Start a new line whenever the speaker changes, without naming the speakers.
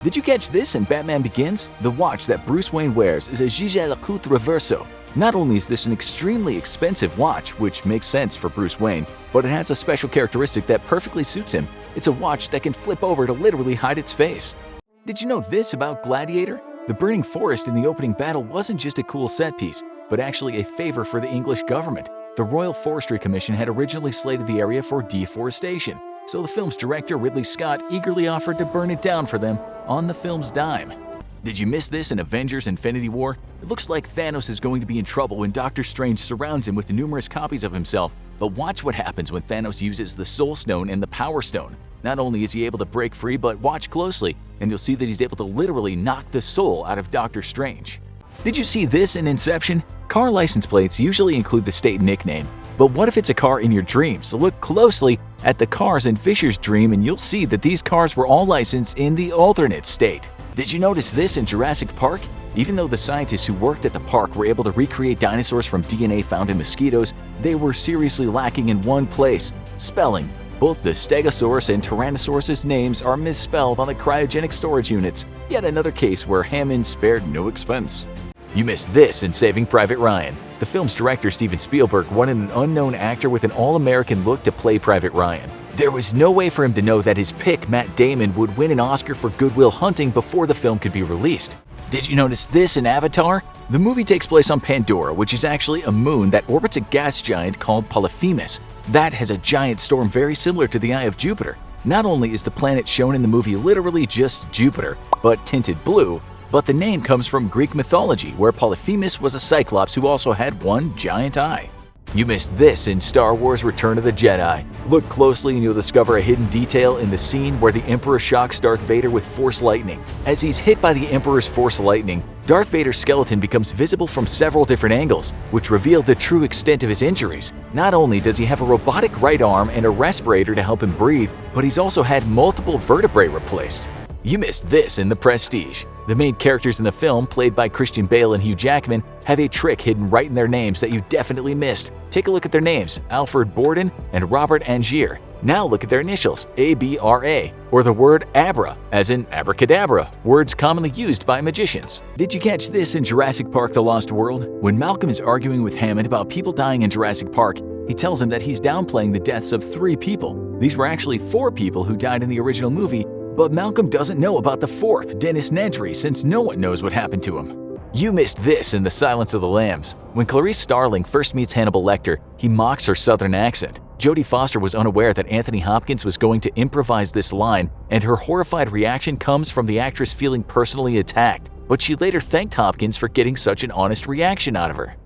Did you catch this in Batman Begins? The watch that Bruce Wayne wears is a Gigel Reverso. Not only is this an extremely expensive watch, which makes sense for Bruce Wayne, but it has a special characteristic that perfectly suits him. It's a watch that can flip over to literally hide its face. Did you know this about Gladiator? The burning forest in the opening battle wasn't just a cool set piece, but actually a favor for the English government. The Royal Forestry Commission had originally slated the area for deforestation, so the film's director Ridley Scott eagerly offered to burn it down for them on the film's dime. Did you miss this in Avengers Infinity War? It looks like Thanos is going to be in trouble when Doctor Strange surrounds him with numerous copies of himself, but watch what happens when Thanos uses the Soul Stone and the Power Stone. Not only is he able to break free, but watch closely, and you'll see that he's able to literally knock the soul out of Doctor Strange. Did you see this in Inception? Car license plates usually include the state nickname, but what if it's a car in your dreams? So look closely at the cars in Fisher's dream and you'll see that these cars were all licensed in the alternate state. Did you notice this in Jurassic Park? Even though the scientists who worked at the park were able to recreate dinosaurs from DNA found in mosquitoes, they were seriously lacking in one place: spelling. Both the Stegosaurus and Tyrannosaurus's names are misspelled on the cryogenic storage units. Yet another case where Hammond spared no expense. You missed this in Saving Private Ryan. The film's director Steven Spielberg wanted an unknown actor with an all-American look to play Private Ryan. There was no way for him to know that his pick, Matt Damon, would win an Oscar for Good Will Hunting before the film could be released. Did you notice this in Avatar? The movie takes place on Pandora, which is actually a moon that orbits a gas giant called Polyphemus. That has a giant storm very similar to the Eye of Jupiter. Not only is the planet shown in the movie literally just Jupiter, but tinted blue, but the name comes from Greek mythology, where Polyphemus was a cyclops who also had one giant eye. You missed this in Star Wars Return of the Jedi. Look closely and you'll discover a hidden detail in the scene where the Emperor shocks Darth Vader with Force lightning. As he's hit by the Emperor's Force lightning, Darth Vader's skeleton becomes visible from several different angles, which reveal the true extent of his injuries. Not only does he have a robotic right arm and a respirator to help him breathe, but he's also had multiple vertebrae replaced. You missed this in The Prestige. The main characters in the film, played by Christian Bale and Hugh Jackman, have a trick hidden right in their names that you definitely missed. Take a look at their names, Alfred Borden and Robert Angier. Now look at their initials, ABRA, or the word abra, as in abracadabra, words commonly used by magicians. Did you catch this in Jurassic Park: The Lost World? When Malcolm is arguing with Hammond about people dying in Jurassic Park, he tells him that he's downplaying the deaths of 3 people. These were actually 4 people who died in the original movie, but Malcolm doesn't know about the 4th, Dennis Nedry, since no one knows what happened to him. You missed this in The Silence of the Lambs. When Clarice Starling first meets Hannibal Lecter, he mocks her southern accent. Jodie Foster was unaware that Anthony Hopkins was going to improvise this line, and her horrified reaction comes from the actress feeling personally attacked, but she later thanked Hopkins for getting such an honest reaction out of her.